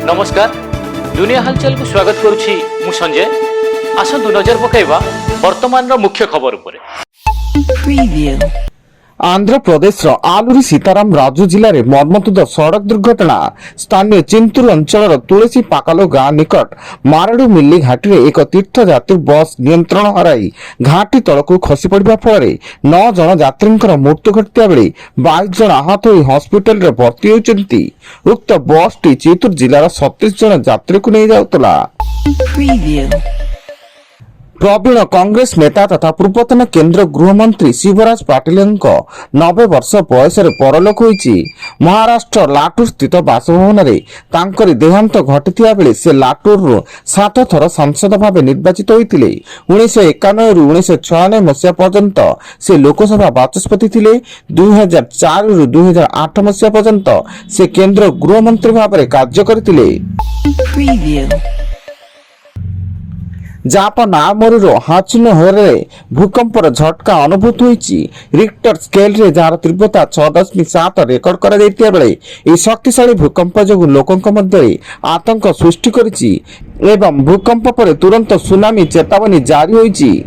नमस्कार दुनिया हालचाल को स्वागत करुछि मु संजय। आसंतु नजर पकाइबा वर्तमान मुख्य खबर उपरे। आंध्र प्रदेश आलुरी सीताराम राजू जिले में मर्मन्तुद सड़क दुर्घटना। स्थानीय चिंतूर अंचल तुलसी पाकालो गाँ निकट माराडू मिल्ली घाटी में एक तीर्थयात्री बस नियंत्रण हराई घाटी तलक खसी पड़ा फल 9 जन यात्री मृत्यु घटता बेले 22 जन आहत हो हस्पिटाल रे भर्ती होती। उक्त बस टी चितूर जिलार 37 जन यात्री को नहीं जाउतला। प्रवीण कांग्रेस नेता तथा पूर्वतन केंद्र गृहमंत्री शिवराज पाटिल 90 वर्ष बयस परलोक होईची। महाराष्ट्र लाटूर स्थित बासभवन में तांकरी देहांत घटिथिया बेले से लाटूर 7 थर सांसद भाव निर्वाचित होइतिले। 1991 रु 1996 मसीहा पर्यंत से लोकसभा बाचस्पति थिले। 2004 रु 2008 मसीहा पर्यंत से केंद्र गृहमंत्री भाव कार्य करथिले। जापान आमोरी हाचुनो होरे भूकंपर झटका अनुभूत होईची। रिक्टर स्केल रे जार तीव्रता 6.7 रेकर्ड करा दैतिया बेले ए शक्तिशाली भूकंप जोगु लोकंक मध्ये आतंक सृष्टि करिची एवं भूकंप पर तुरंत सुनामी चेतावनी जारी होईची।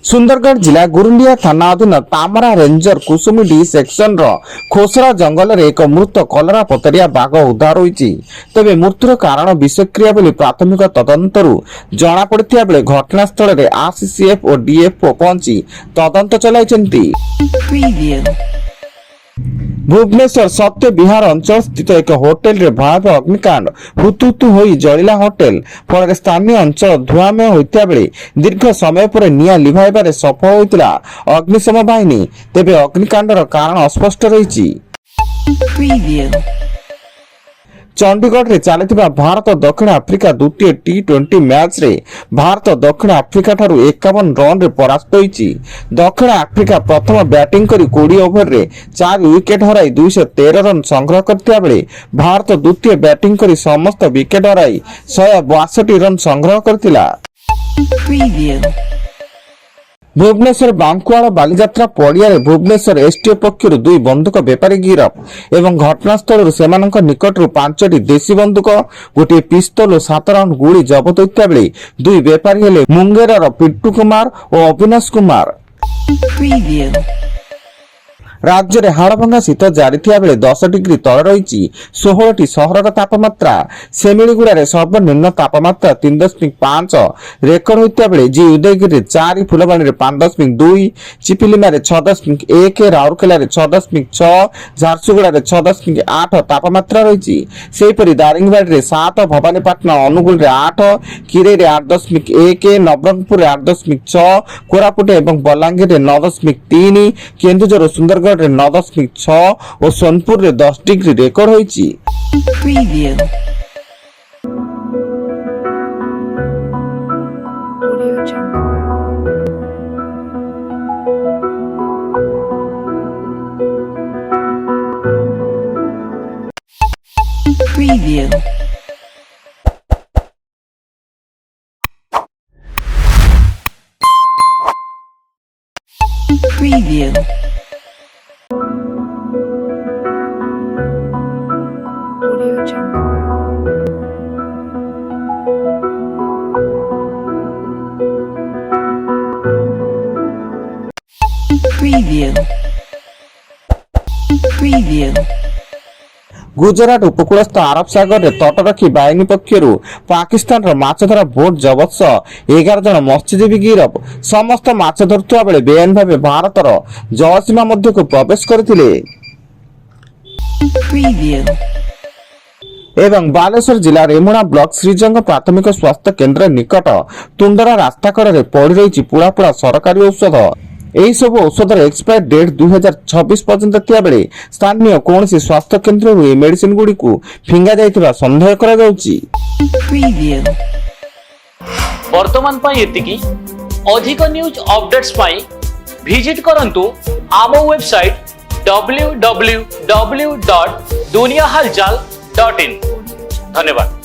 सुंदरगढ़ जिला गुरुंडिया थाना अधीन तामरा रेंजर कुसुमिडी सेक्शन खोसरा जंगल रे एक मृत कलरा पतरिया बाघ उद्धार होईची। तबे मृत्युर कारण विषक्रिया बोली प्राथमिक तदंतरु जना पड़िथिया बेले घटनास्थल रे आरसीसीएफ और डीएफओ पहुंची तदंत चलाइछन्ती। भुवनेश्वर सत्य विहार अंचल स्थित एक होटेल रे भयावह अग्निकांड हुतुतु होई जलिला होटेल फल स्थानीय अंचल धुआमय होइता बेले दीर्घ समय पर निया लिभाइबारे सफल होइतिला अग्निशम बाहिनी। तेबे अग्निकांडर कारण अस्पष्ट रहिछि। चंडीगढ़ रे चलतिबा भारत दक्षिण आफ्रिका द्वितीय टी20 मैच रे भारत दक्षिण आफ्रिका ठारू 51 रन रे परास्त होईची। दक्षिण आफ्रिका प्रथम बैटिंग करी 20 ओवर रे 4 विकेट हराई 213 रन संग्रह करथिया बेले भारत द्वितीय बैटिंग करी समस्त विकेट हराई 162 रन संग्रह करथिला। भुवनेश्वर बांकुआल बालीजात्रा पड़िया भुवनेश्वर एसटीएफ पक्षर 2 बंदूक बेपारी गिरफ एवं घटनास्थल से निकट 5टी देशी बंदूक गोटे पिस्तल और 7 राउंड गुड़ी जबत होता बेले 2 बेपारी हेले मुंगेर पिट्टू कुमार और अविनाश कुमार। राज्य में हाड़भंगा शीत जारी थिया बेले 10 डिग्री तल रही 16टी सहर तापमात्रा। सेमिलीगुड़ा सर्वनिम्न तापमात्रा 3.5 रेकर्ड होता बेले जी उदयगिरी 4, फुलबाणी 5.2, चिपिलिमा 6.1, राउरकेला 6.6, झारसुगुड़ा 6.8 तापमात्रा रही। सेहीपरि दारिंगबाड़ी 7, भवानीपाटना अनुगुल 8, किरे 8.1, नवरंगपुर 8.6, कोरापुट और बलांगीर 9.3, केन्दुझर सुंदरगढ़ 9.6 और सोनपुर रे 10 डिग्री रेकर्ड होईची। Preview. Audio Jungle. Preview. Preview. Gujarat उपकूलस्थ अरब सागर रे तटरक्षी बाहिनी पक्षरु पाकिस्तान रो माछ धरा बोट जबत 11 जन मत्स्यजीवी गिरफ। समस्त माछ धरुवा बेले बेआईन भावे भारत रो जलसीमा मध्य को प्रवेश करथिले। एवं बालेश्वर जिला रेमुणा ब्लॉक श्रीजंग प्राथमिक स्वास्थ्य केंद्र निकट तुंडरा रास्ता कड़े पड़ी रही पुड़ा पुड़ा सरकारी औषध। एही सब औषधर एक्सपायर डेट 2026 पर्यंत थिया बेले स्थानीय कोनसी स्वास्थ्य केंद्र रे मेडिसिन गुडी को फिंगा जायतिबा संदेह करा जाउची। वर्तमान पई एतिकी अधिक न्यूज अपडेट्स पई विजिट करंतु आम वेबसाइट www.duniyahalchal.in। धन्यवाद।